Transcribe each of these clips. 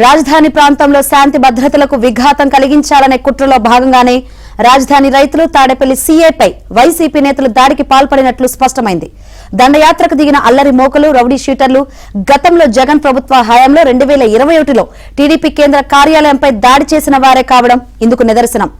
రాజధాని ప్రాంతంలో శాంతి భద్రతలకు విఘాతం కలిగించాలనే కుట్రలో భాగంగానే రాజధాని రైతులు తాడేపల్లి సీఐపై వైసీపీ నేతలు దాడికి పాల్పడినట్లు స్పష్టమైంది. దండయాత్రకు దిగిన అల్లరి మోకలు, రౌడీ షీటర్లు గతంలో జగన్ ప్రభుత్వ హయాంలో 2021లో టీడీపీ కేంద్ర కార్యాలయంపై దాడి చేసిన వారే కావడం ఇందుకు నిదర్శనం.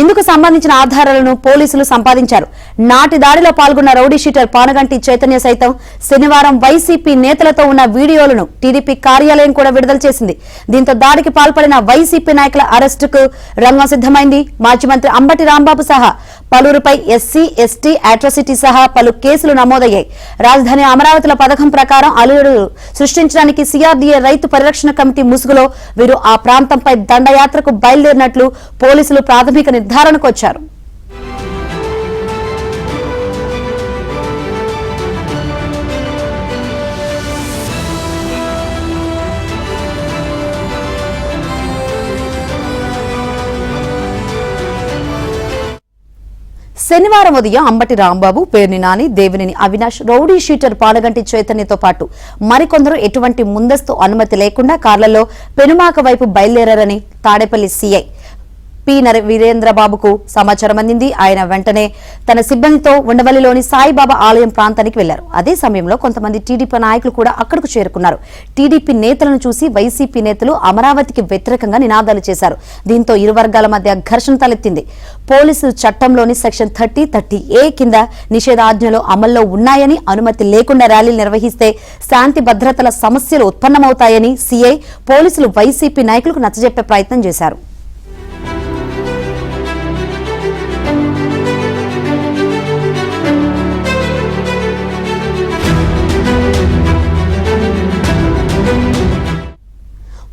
ఇందుకు సంబంధించిన ఆధారాలను పోలీసులు సంపాదించారు. నాటి దాడిలో పాల్గొన్న రౌడీ షీటర్ పానగంటి చైతన్య సైతం శనివారం వైసీపీ నేతలతో ఉన్న వీడియోలను టీడీపీ కార్యాలయం కూడా విడుదల చేసింది. దీంతో దాడికి పాల్పడిన వైసీపీ నాయకుల అరెస్టుకు రంగం సిద్దమైంది. మాజీ మంత్రి అంబటి రాంబాబు సహా పలువురిపై ఎస్సీ, ఎస్టీ, అట్రాసిటీ సహా పలు కేసులు నమోదయ్యాయి. రాజధాని అమరావతిల పథకం ప్రకారం అలుడు సృష్టించడానికి సిఆర్డీఏ రైతు పరిరక్షణ కమిటీ ముసుగులో వీరు ఆ ప్రాంతంపై దండయాత్రకు బయలుదేరినట్లు పోలీసులు ప్రాథమిక నిర్ధారణకు వచ్చారు. శనివారం ఉదయం అంబటి రాంబాబు, పేర్ని నాని, దేవినేని అవినాష్, రౌడీ షీటర్ పానగంటి చైతన్యతో పాటు మరికొందరు ఎటువంటి ముందస్తు అనుమతి లేకుండా కార్లలో పెనుమాక వైపు బయలుదేరారని తాడేపల్లి సీఐ పి వీరేంద్రబాబుకు సమాచారం అందింది. ఆయన వెంటనే తన సిబ్బందితో ఉండవల్లిలోని సాయిబాబా ఆలయం ప్రాంతానికి వెళ్లారు. అదే సమయంలో కొంతమంది టీడీపీ నాయకులు కూడా అక్కడకు చేరుకున్నారు. టీడీపీ నేతలను చూసి వైసీపీ నేతలు అమరావతికి వ్యతిరేకంగా నినాదాలు చేశారు. దీంతో ఇరు వర్గాల మధ్య ఘర్షణ తలెత్తింది. పోలీసులు చట్టంలోని సెక్షన్ 30(30)A కింద నిషేధాజ్ఞలు అమల్లో ఉన్నాయని, అనుమతి లేకుండా ర్యాలీలు నిర్వహిస్తే శాంతి భద్రతల సమస్యలు ఉత్పన్నమవుతాయని సీఐ పోలీసులు వైసీపీ నాయకులకు నచ్చజెప్పే ప్రయత్నం చేశారు.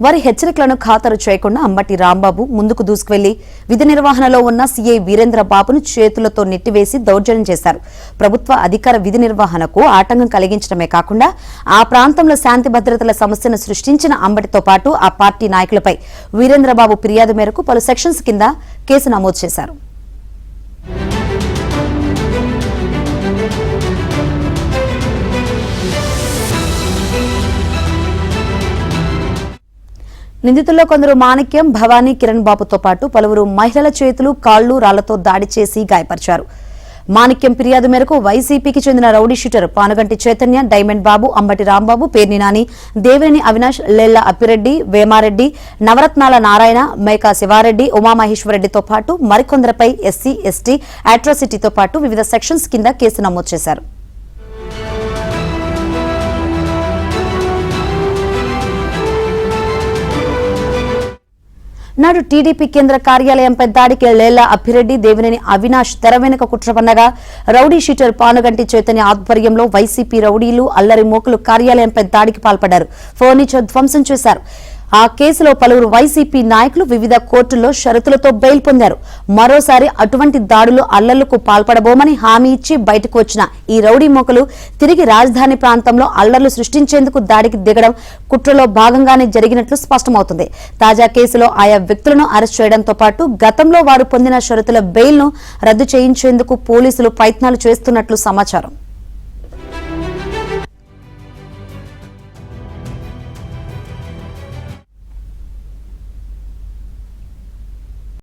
వారి హెచ్చరికలను ఖాతరు చేయకుండా అంబటి రాంబాబు ముందుకు దూసుకువెళ్లి విధి నిర్వహణలో ఉన్న సీఐ వీరేంద్రబాబును చేతులతో నెట్టివేసి దౌర్జన్యం చేశారు. ప్రభుత్వ అధికార విధి నిర్వహణకు ఆటంకం కలిగించడమే కాకుండా ఆ ప్రాంతంలో శాంతి భద్రతల సమస్యను సృష్టించిన అంబటితో పాటు ఆ పార్టీ నాయకులపై వీరేంద్రబాబు ఫిర్యాదు మేరకు పలు సెక్షన్స్ కింద కేసు నమోదు చేశారు. నిందితుల్లో కొందరు మాణిక్యం, భవానీ, కిరణ్ బాబుతో పాటు పలువురు మహిళల చేతులు, కాళ్లు, రాళ్లతో దాడి చేసి గాయపరిచారు. మాణిక్యం ఫిర్యాదు మేరకు వైసీపీకి చెందిన rowdy sheeter Panaganti Chaitanya, diamond Babu, Ambati Rambabu, Perni Nani, Devineni Avinash, Lella Appireddy, Vemareddy, నవరత్నాల నారాయణ, మేకా శివారెడ్డి, ఉమామహేశ్వరరెడ్డితో పాటు మరికొందరిపై ఎస్సీ, ఎస్టీ, అట్రాసిటీతో పాటు వివిధ సెక్షన్స్ కింద కేసు నమోదు చేశారు. నాడు టీడీపీ కేంద్ర కార్యాలయంపై దాడికి లేళ్ల అప్పిరెడ్డి, దేవినేని అవినాష్ తెర వెనుక కుట్రపన్నగా రౌడీ షీటర్ పానుగంటి చైతన్య ఆధ్వర్యంలో వైసీపీ రౌడీలు, అల్లరి మోకలు కార్యాలయంపై దాడికి పాల్పడ్డారు. ఫర్నిచర్ ధ్వంసం చేశారు. ఆ కేసులో పలువురు వైసీపీ నాయకులు వివిధ కోర్టుల్లో షరతులతో బెయిల్ పొందారు. మరోసారి అటువంటి దాడులు, అల్లర్లకు పాల్పడబోమని హామీ ఇచ్చి బయటకు వచ్చిన ఈ రౌడీ మోకలు తిరిగి రాజధాని ప్రాంతంలో అల్లర్లు సృష్టించేందుకు దాడికి దిగడం కుట్రలో భాగంగానే జరిగినట్లు స్పష్టమవుతుంది. తాజా కేసులో ఆయా వ్యక్తులను అరెస్ట్ చేయడంతో పాటు గతంలో వారు పొందిన షరతుల బెయిల్ను రద్దు చేయించేందుకు పోలీసులు ప్రయత్నాలు చేస్తున్నట్లు సమాచారం.